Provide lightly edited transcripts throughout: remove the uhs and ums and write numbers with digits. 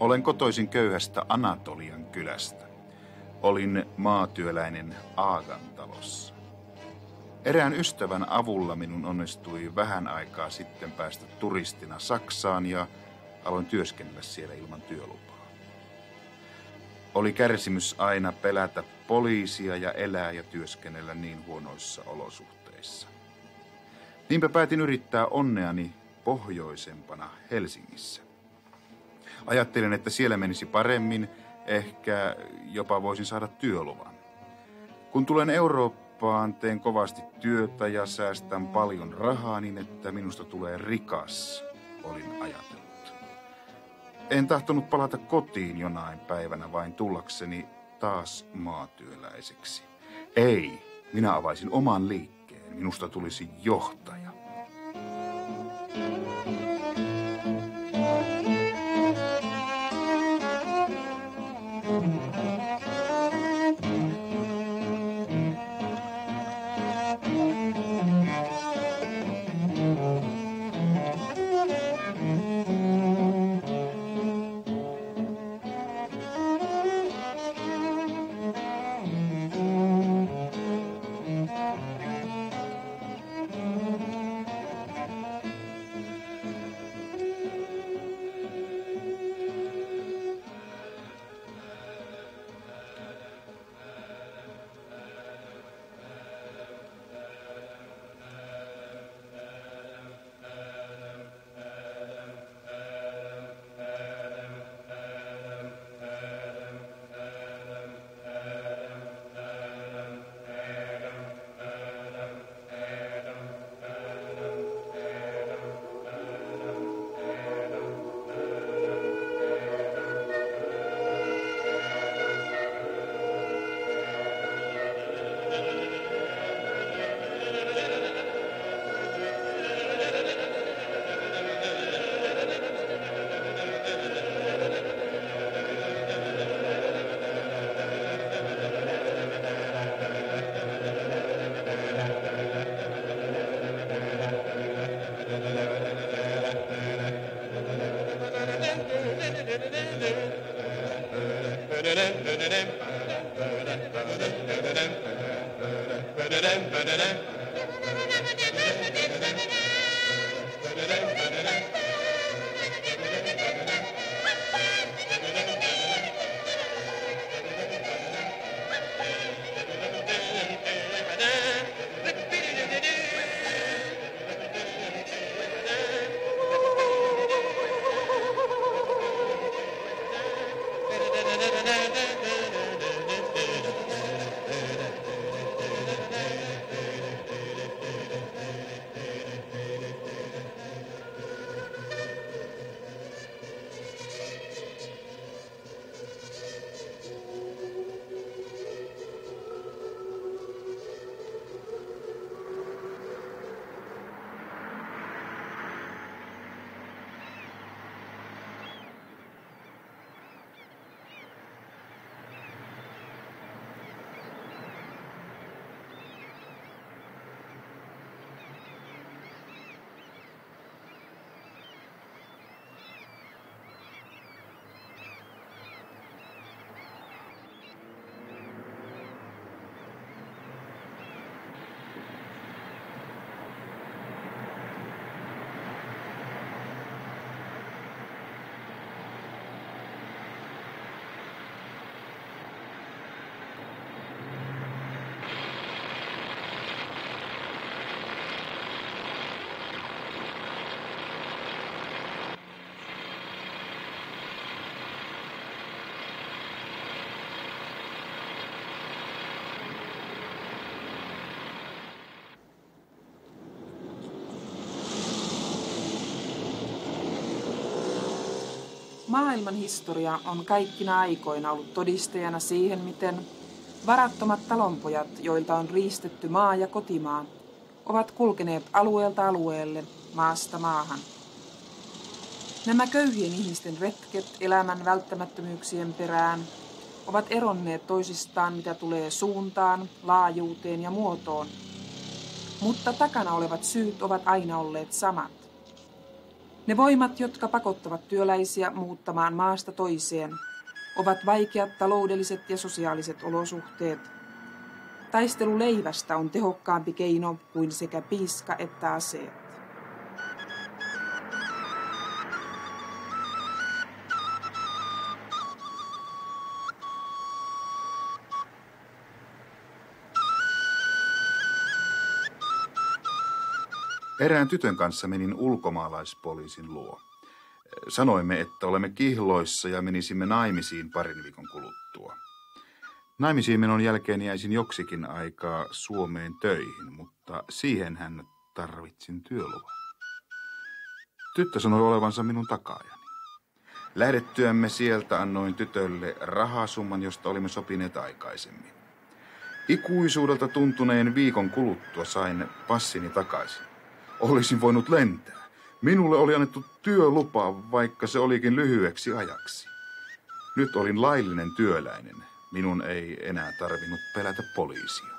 Olen kotoisin köyhästä Anatolian kylästä. Olin maatyöläinen Aagan talossa. Erään ystävän avulla minun onnistui vähän aikaa sitten päästä turistina Saksaan ja aloin työskennellä siellä ilman työlupaa. Oli kärsimys aina pelätä poliisia ja elää ja työskennellä niin huonoissa olosuhteissa. Niinpä päätin yrittää onneani pohjoisempana Helsingissä. Ajattelin, että siellä menisi paremmin, ehkä jopa voisin saada työluvan. Kun tulen Eurooppaan, teen kovasti työtä ja säästän paljon rahaa niin, että minusta tulee rikas, olin ajatellut. En tahtonut palata kotiin jonain päivänä vain tullakseni taas maatyöläiseksi. Ei, minä avaisin oman liikkeen, minusta tulisi johtaja. Maailman historia on kaikkina aikoina ollut todistajana siihen, miten varattomat talonpojat, joilta on riistetty maa ja kotimaa, ovat kulkeneet alueelta alueelle, maasta maahan. Nämä köyhien ihmisten retket elämän välttämättömyyksien perään ovat eronneet toisistaan, mitä tulee suuntaan, laajuuteen ja muotoon, mutta takana olevat syyt ovat aina olleet samat. Ne voimat, jotka pakottavat työläisiä muuttamaan maasta toiseen, ovat vaikeat taloudelliset ja sosiaaliset olosuhteet. Taistelu leivästä on tehokkaampi keino kuin sekä piiska että aseet. Erään tytön kanssa menin ulkomaalaispoliisin luo. Sanoimme, että olemme kihloissa ja menisimme naimisiin parin viikon kuluttua. Naimisiin menon jälkeen jäisin joksikin aikaa Suomeen töihin, mutta siihen hän tarvitsin työluvan. Tyttö sanoi olevansa minun takaajani. Lähdettyämme sieltä annoin tytölle rahasumman, josta olimme sopineet aikaisemmin. Ikuisuudelta tuntuneen viikon kuluttua sain passini takaisin. Olisin voinut lentää. Minulle oli annettu työlupa, vaikka se olikin lyhyeksi ajaksi. Nyt olin laillinen työläinen. Minun ei enää tarvinnut pelätä poliisia.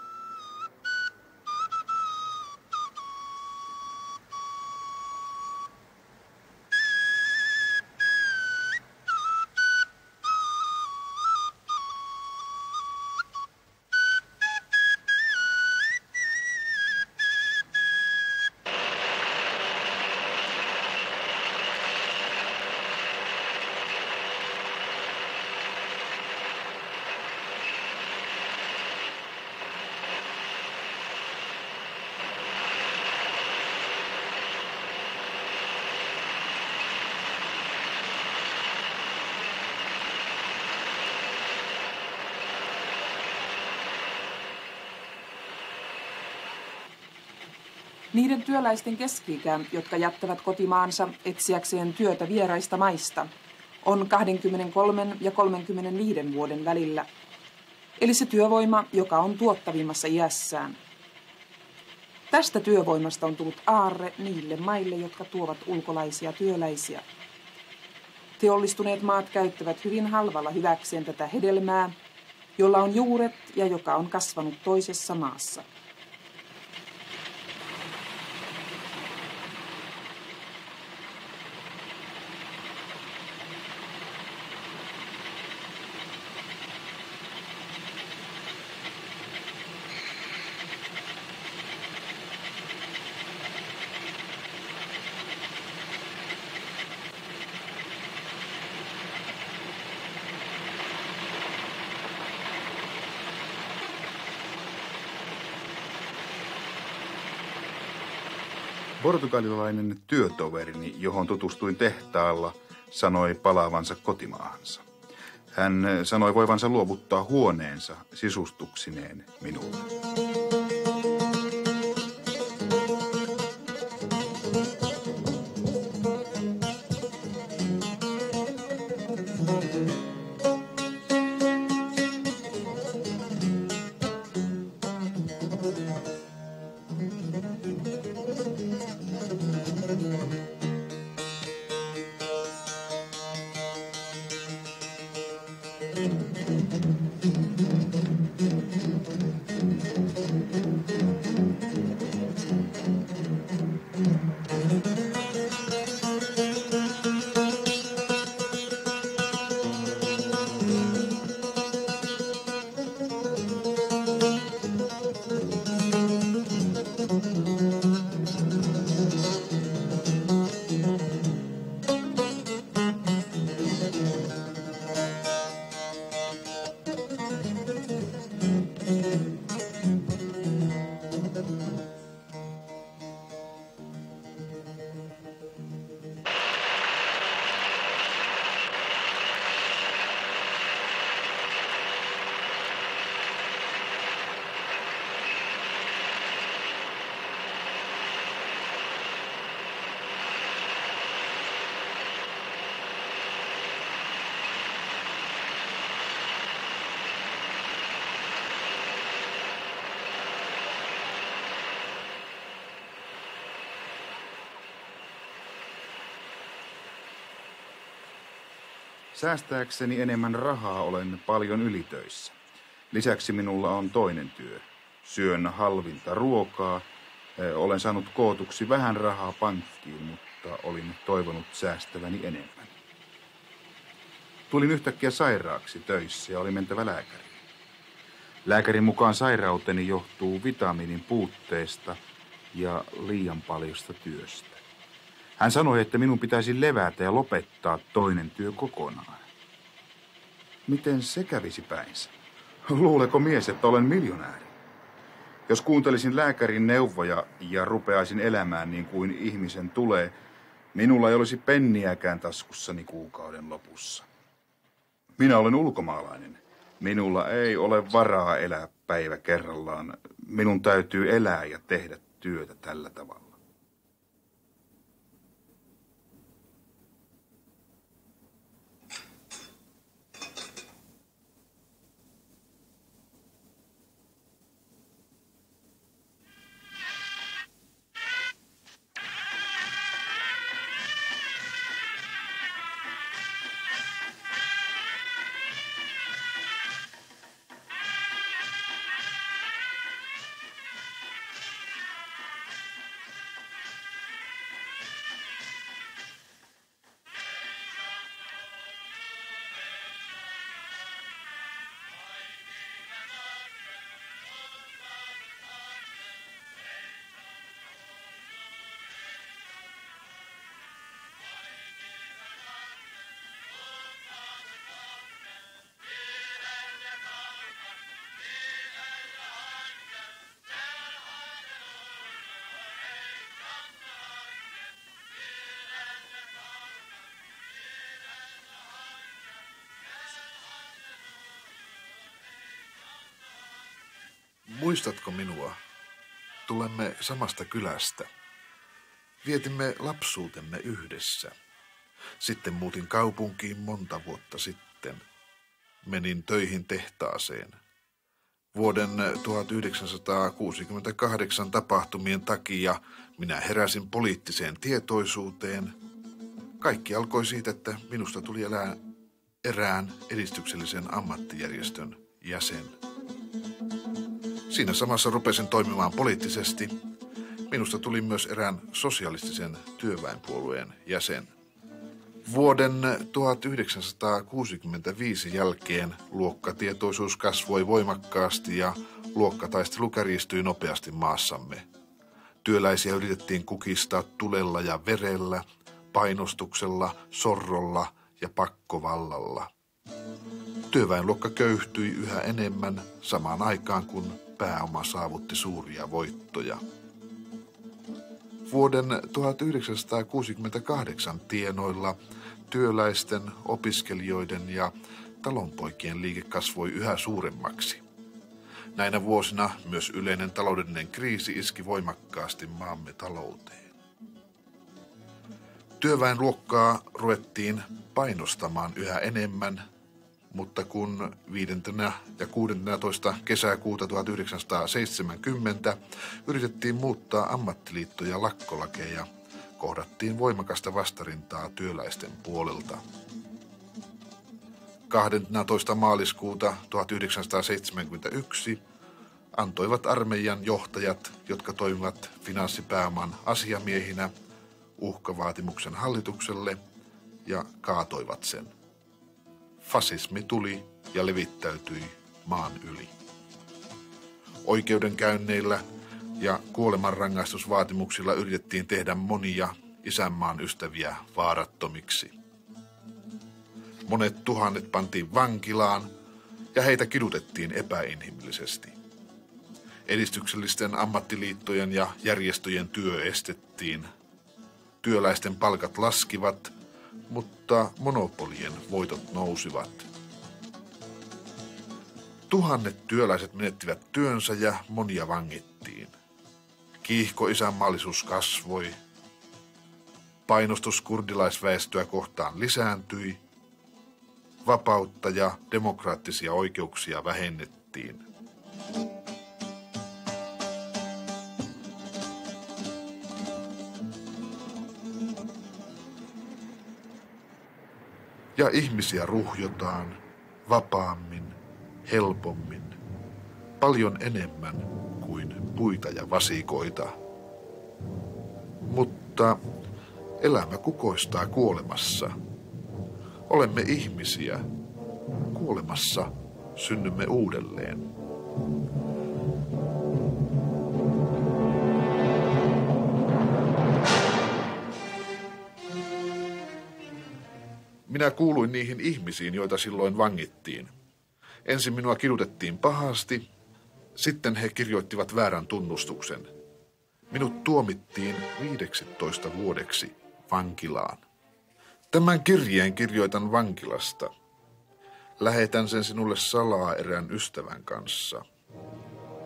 Niiden työläisten keski-ikä, jotka jättävät kotimaansa etsiäkseen työtä vieraista maista, on 23 ja 35 vuoden välillä, eli se työvoima, joka on tuottavimmassa iässään. Tästä työvoimasta on tullut aarre niille maille, jotka tuovat ulkolaisia työläisiä. Teollistuneet maat käyttävät hyvin halvalla hyväkseen tätä hedelmää, jolla on juuret ja joka on kasvanut toisessa maassa. Portugalilainen työtoverini, johon tutustuin tehtaalla, sanoi palaavansa kotimaahansa. Hän sanoi voivansa luovuttaa huoneensa sisustuksineen minulle. Säästääkseni enemmän rahaa olen paljon ylitöissä. Lisäksi minulla on toinen työ. Syön halvinta ruokaa. Olen saanut kootuksi vähän rahaa pankkiin, mutta vaikka olin toivonut säästäväni enemmän. Tulin yhtäkkiä sairaaksi töissä ja oli mentävä lääkäriin. Lääkärin mukaan sairauteni johtuu vitamiinin puutteesta ja liian paljosta työstä. Hän sanoi, että minun pitäisi levätä ja lopettaa toinen työ kokonaan. Miten se kävisi päinsä? Luuleeko mies, että olen miljonääri? Jos kuuntelisin lääkärin neuvoja ja rupeaisin elämään niin kuin ihmisen tulee, minulla ei olisi penniäkään taskussani kuukauden lopussa. Minä olen ulkomaalainen. Minulla ei ole varaa elää päivä kerrallaan. Minun täytyy elää ja tehdä työtä tällä tavalla. Muistatko minua? Tulemme samasta kylästä. Vietimme lapsuutemme yhdessä. Sitten muutin kaupunkiin monta vuotta sitten. Menin töihin tehtaaseen. Vuoden 1968 tapahtumien takia minä heräsin poliittiseen tietoisuuteen. Kaikki alkoi siitä, että minusta tuli erään edistyksellisen ammattijärjestön jäsen. Siinä samassa rupesin toimimaan poliittisesti. Minusta tuli myös erään sosialistisen työväenpuolueen jäsen. Vuoden 1965 jälkeen luokkatietoisuus kasvoi voimakkaasti ja luokkataistelu kärjistyi nopeasti maassamme. Työläisiä yritettiin kukistaa tulella ja verellä, painostuksella, sorrolla ja pakkovallalla. Työväenluokka köyhtyi yhä enemmän samaan aikaan, kun pääoma saavutti suuria voittoja. Vuoden 1968 tienoilla työläisten, opiskelijoiden ja talonpoikien liike kasvoi yhä suuremmaksi. Näinä vuosina myös yleinen taloudellinen kriisi iski voimakkaasti maamme talouteen. Työväenluokkaa ruvettiin painostamaan yhä enemmän, mutta kun 5. ja 16. kesäkuuta 1970 yritettiin muuttaa ammattiliittoja lakkolakeja, kohdattiin voimakasta vastarintaa työläisten puolelta. 12. maaliskuuta 1971 antoivat armeijan johtajat, jotka toimivat finanssipääoman asiamiehinä, uhkavaatimuksen hallitukselle ja kaatoivat sen. Fasismi tuli ja levittäytyi maan yli. Oikeudenkäynneillä ja kuolemanrangaistusvaatimuksilla yritettiin tehdä monia isänmaan ystäviä vaarattomiksi. Monet tuhannet pantiin vankilaan ja heitä kidutettiin epäinhimillisesti. Edistyksellisten ammattiliittojen ja järjestöjen työ estettiin. Työläisten palkat laskivat, mutta monopolien voitot nousivat. Tuhannet työläiset menettivät työnsä ja monia vangittiin. Kiihko isänmaallisuus kasvoi. Painostus kurdilaisväestöä kohtaan lisääntyi. Vapautta ja demokraattisia oikeuksia vähennettiin. Ja ihmisiä ruhjotaan vapaammin, helpommin, paljon enemmän kuin puita ja vasikoita. Mutta Elämä kukoistaa kuolemassa. Olemme ihmisiä. Kuolemassa synnymme uudelleen. Minä kuuluin niihin ihmisiin, joita silloin vangittiin. Ensin minua kidutettiin pahasti, sitten he kirjoittivat väärän tunnustuksen. Minut tuomittiin 15 vuodeksi vankilaan. Tämän kirjeen kirjoitan vankilasta. Lähetän sen sinulle salaa erään ystävän kanssa.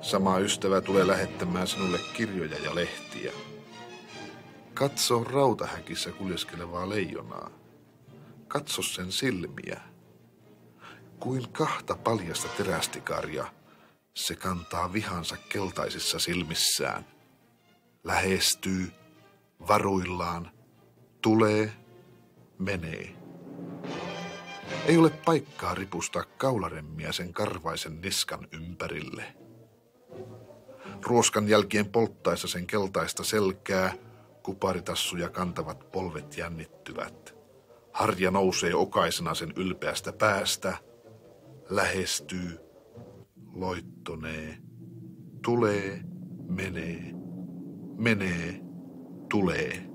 Sama ystävä tulee lähettämään sinulle kirjoja ja lehtiä. Katso rautahäkissä kuljeskelevaa leijonaa. Katso sen silmiä. Kuin 2 paljasta terästikaria, se kantaa vihansa keltaisissa silmissään. Lähestyy, varuillaan, tulee, menee. Ei ole paikkaa ripustaa kaularemmiä sen karvaisen niskan ympärille. Ruoskan jälkien polttaessa sen keltaista selkää, kuparitassuja kantavat polvet jännittyvät. Harja nousee okaisena sen ylpeästä päästä, lähestyy, loittonee, tulee, menee, tulee.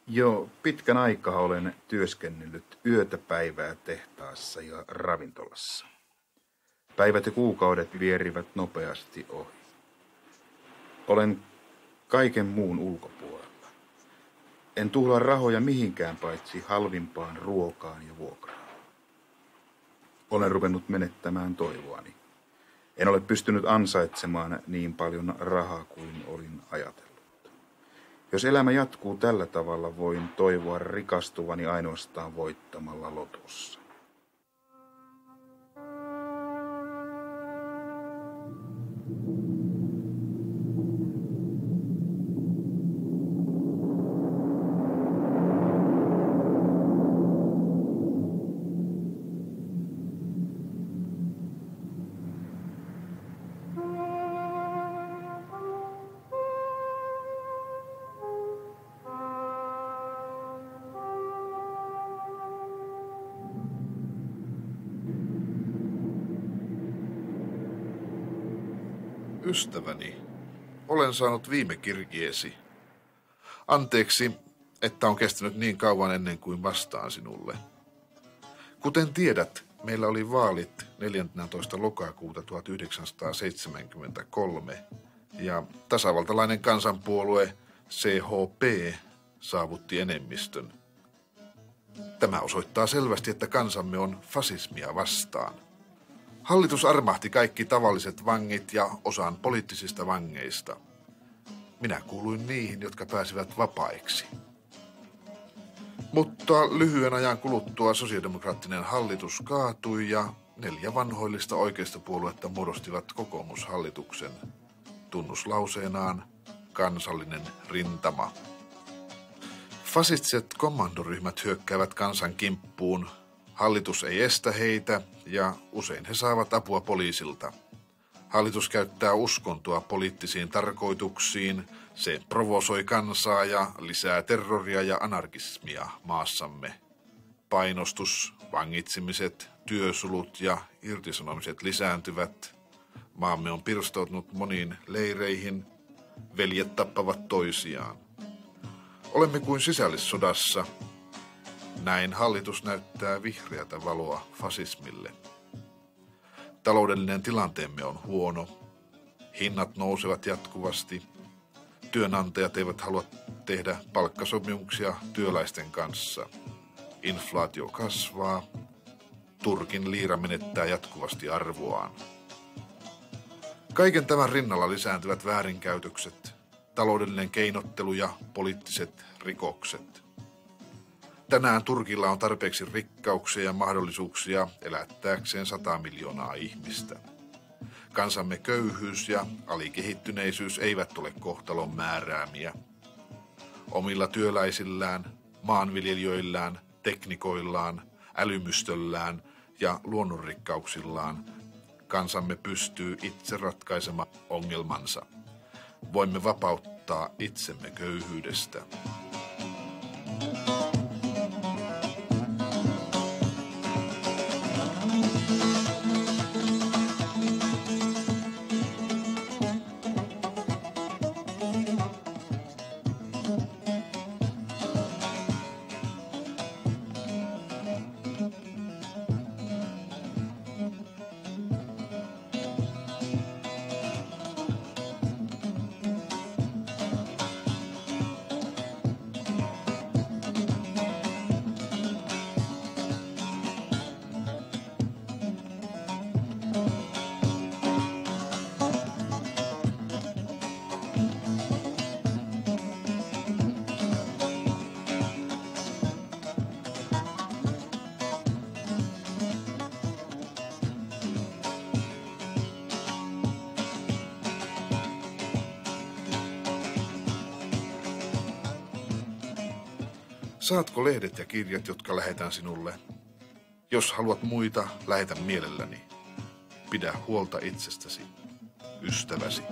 Jo pitkän aikaa olen työskennellyt yötä päivää tehtaassa ja ravintolassa. Päivät ja kuukaudet vierivät nopeasti ohi. Olen kaiken muun ulkopuolella. En tuhlaa rahoja mihinkään paitsi halvimpaan ruokaan ja vuokraan. Olen ruvennut menettämään toivoani. En ole pystynyt ansaitsemaan niin paljon rahaa kuin olin ajatellut. Jos elämä jatkuu tällä tavalla, voin toivoa rikastuvani ainoastaan voittamalla lotossa. Ystäväni, olen saanut viime kirjeesi. Anteeksi, että on kestänyt niin kauan ennen kuin vastaan sinulle. Kuten tiedät, meillä oli vaalit 14. lokakuuta 1973 ja tasavaltalainen kansanpuolue CHP saavutti enemmistön. Tämä osoittaa selvästi, että kansamme on fasismia vastaan. Hallitus armahti kaikki tavalliset vangit ja osan poliittisista vangeista. Minä kuuluin niihin, jotka pääsivät vapaiksi. Mutta lyhyen ajan kuluttua sosiaalidemokraattinen hallitus kaatui ja 4 vanhoillista oikeistopuoluetta muodostivat kokoomushallituksen tunnuslauseenaan kansallinen rintama. Fasistiset kommandoryhmät hyökkäävät kansan kimppuun, hallitus ei estä heitä ja usein he saavat apua poliisilta. Hallitus käyttää uskontoa poliittisiin tarkoituksiin, se provosoi kansaa ja lisää terroria ja anarkismia maassamme. Painostus, vangitsemiset, työsulut ja irtisanomiset lisääntyvät. Maamme on pirstoutunut moniin leireihin, veljet tappavat toisiaan. Olemme kuin sisällissodassa. Näin hallitus näyttää vihreätä valoa fasismille. Taloudellinen tilanteemme on huono. Hinnat nousevat jatkuvasti. Työnantajat eivät halua tehdä palkkasopimuksia työläisten kanssa. Inflaatio kasvaa. Turkin liira menettää jatkuvasti arvoaan. Kaiken tämän rinnalla lisääntyvät väärinkäytökset, taloudellinen keinottelu ja poliittiset rikokset. Tänään Turkilla on tarpeeksi rikkauksia ja mahdollisuuksia elättääkseen 100 miljoonaa ihmistä. Kansamme köyhyys ja alikehittyneisyys eivät ole kohtalon määräämiä. Omilla työläisillään, maanviljelijöillään, teknikoillaan, älymystöllään ja luonnonrikkauksillaan kansamme pystyy itse ratkaisemaan ongelmansa. Voimme vapauttaa itsemme köyhyydestä. Saatko lehdet ja kirjat, jotka lähetän sinulle? Jos haluat muita, lähetän mielelläni. Pidä huolta itsestäsi, ystäväsi.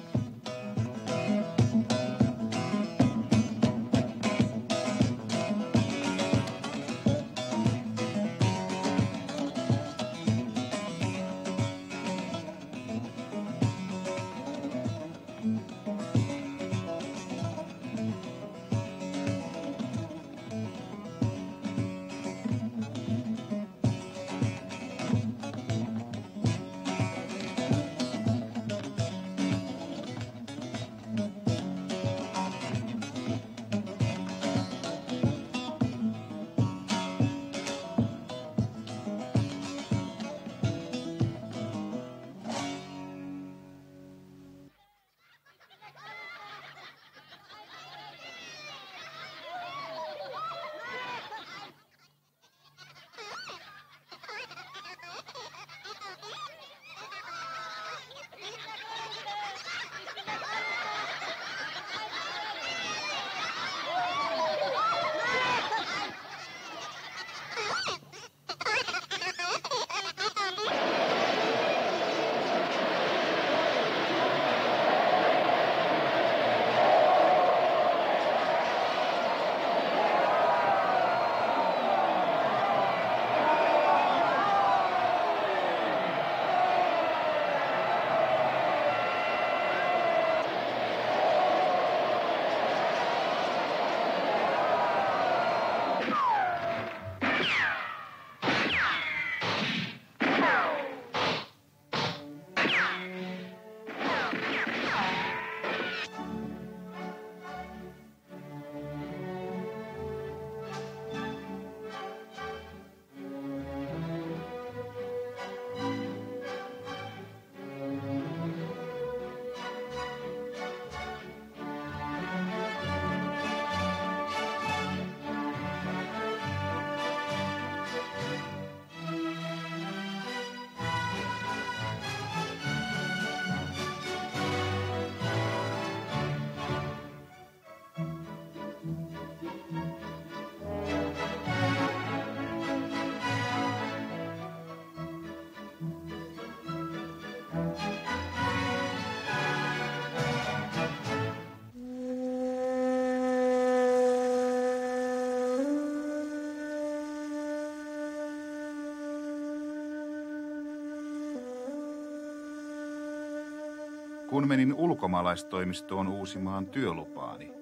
Kun menin ulkomaalaistoimistoon uusimaan työlupaani,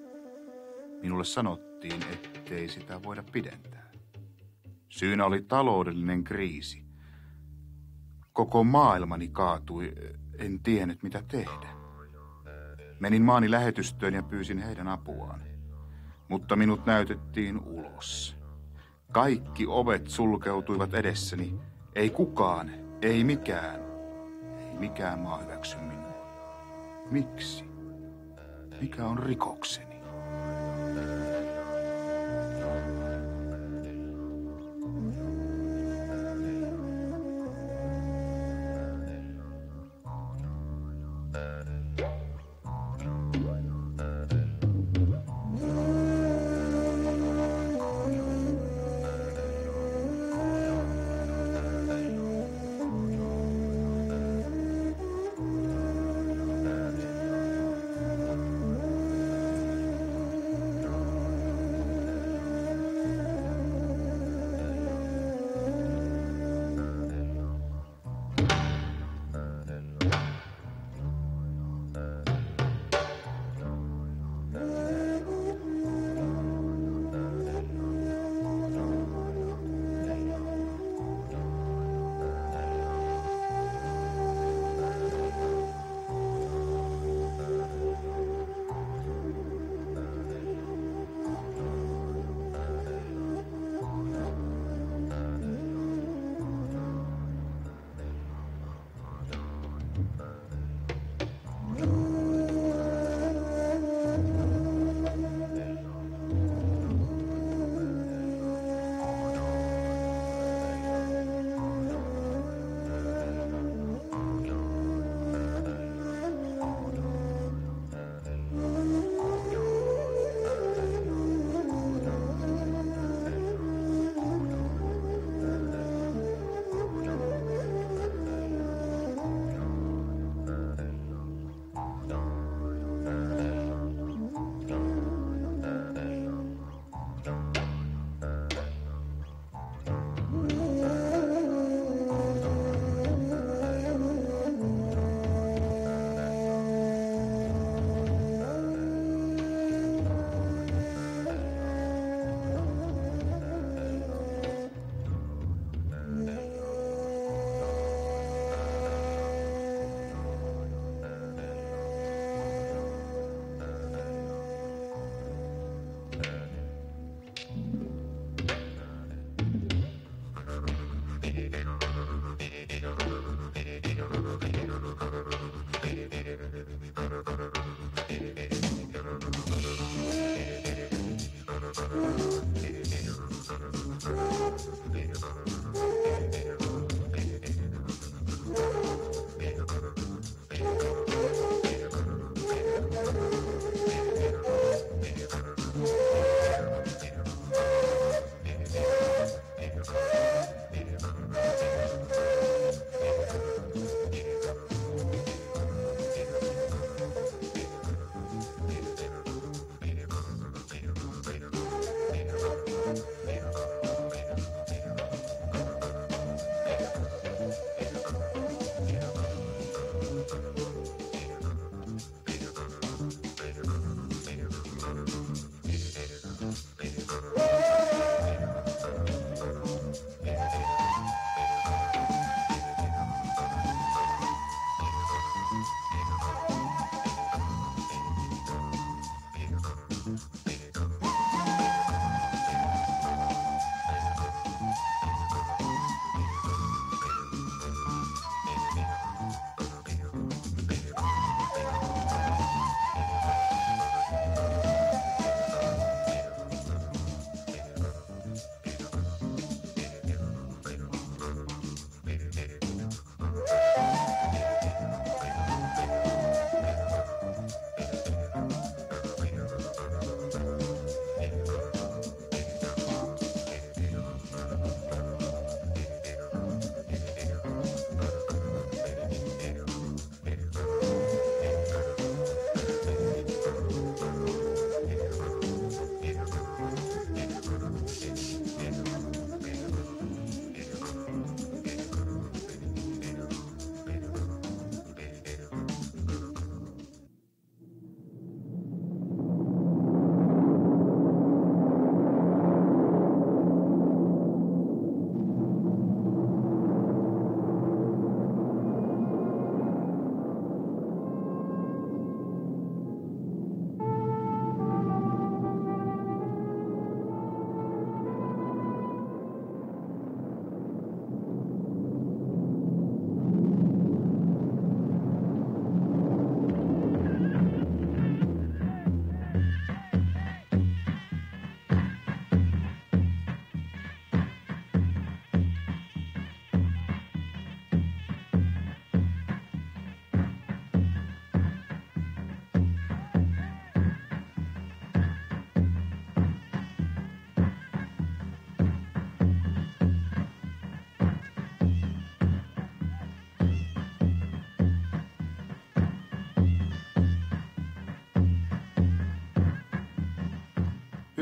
minulle sanottiin, ettei sitä voida pidentää. Syynä oli taloudellinen kriisi. Koko maailmani kaatui, en tiennyt mitä tehdä. Menin maani lähetystöön ja pyysin heidän apuaan, mutta minut näytettiin ulos. Kaikki ovet sulkeutuivat edessäni. Ei kukaan, ei mikään maa hyväksy minua. Miksi? Mikä on rikokseni?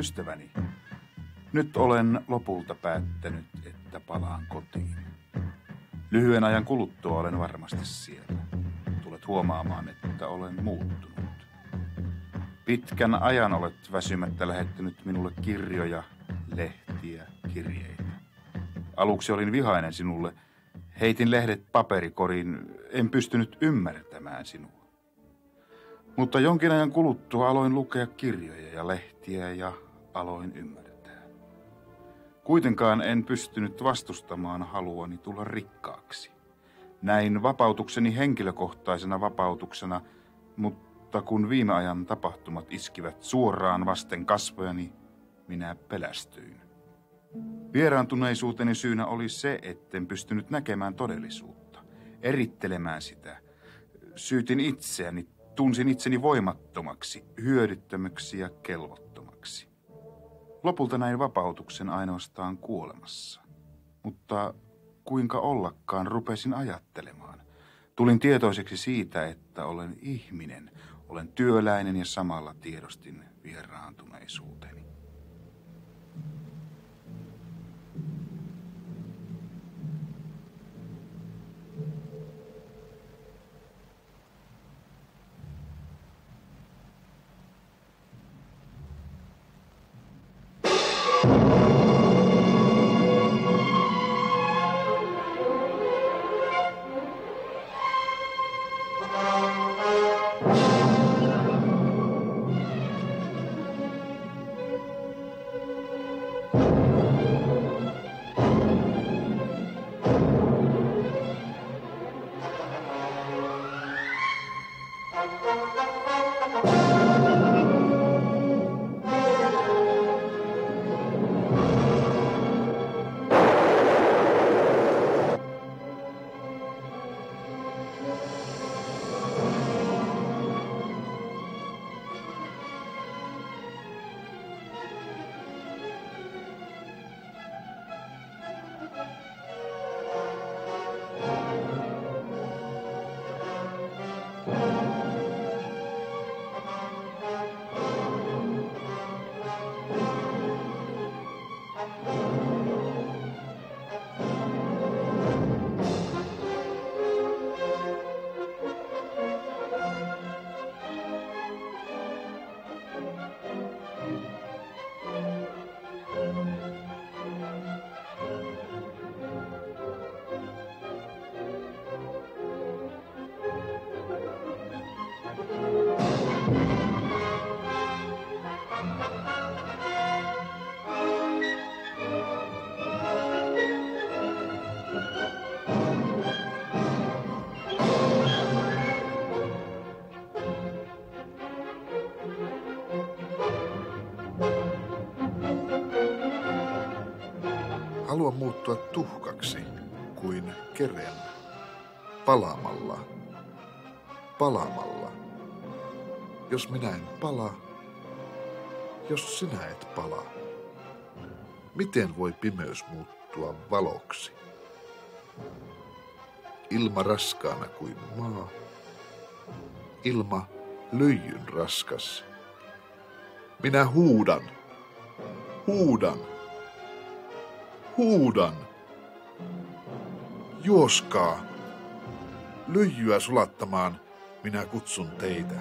ystäväni, nyt olen lopulta päättänyt, että palaan kotiin. Lyhyen ajan kuluttua olen varmasti siellä. Tulet huomaamaan, että olen muuttunut. Pitkän ajan olet väsymättä lähettänyt minulle kirjoja, lehtiä, kirjeitä. Aluksi olin vihainen sinulle. Heitin lehdet paperikoriin. En pystynyt ymmärtämään sinua. Mutta jonkin ajan kuluttua aloin lukea kirjoja ja lehtiä ja aloin ymmärtää. Kuitenkaan en pystynyt vastustamaan haluani tulla rikkaaksi. Näin vapautukseni henkilökohtaisena vapautuksena, mutta kun viime ajan tapahtumat iskivät suoraan vasten kasvojani, minä pelästyin. Vieraantuneisuuteni syynä oli se, etten pystynyt näkemään todellisuutta, erittelemään sitä. Syytin itseäni, tunsin itseni voimattomaksi, hyödyttömäksi ja kelvottomaksi. Lopulta näin vapautuksen ainoastaan kuolemassa. Mutta kuinka ollakaan rupesin ajattelemaan. Tulin tietoiseksi siitä, että olen ihminen, olen työläinen ja samalla tiedostin vieraantuneisuuteni. Haluan muuttua tuhkaksi kuin keren. Palaamalla. Palaamalla. Jos minä en pala, jos sinä et pala, miten voi pimeys muuttua valoksi? Ilma raskaana kuin maa, ilma lyijyn raskas. Minä huudan, huudan, huudan. Juoskaa, lyijyä sulattamaan, minä kutsun teitä.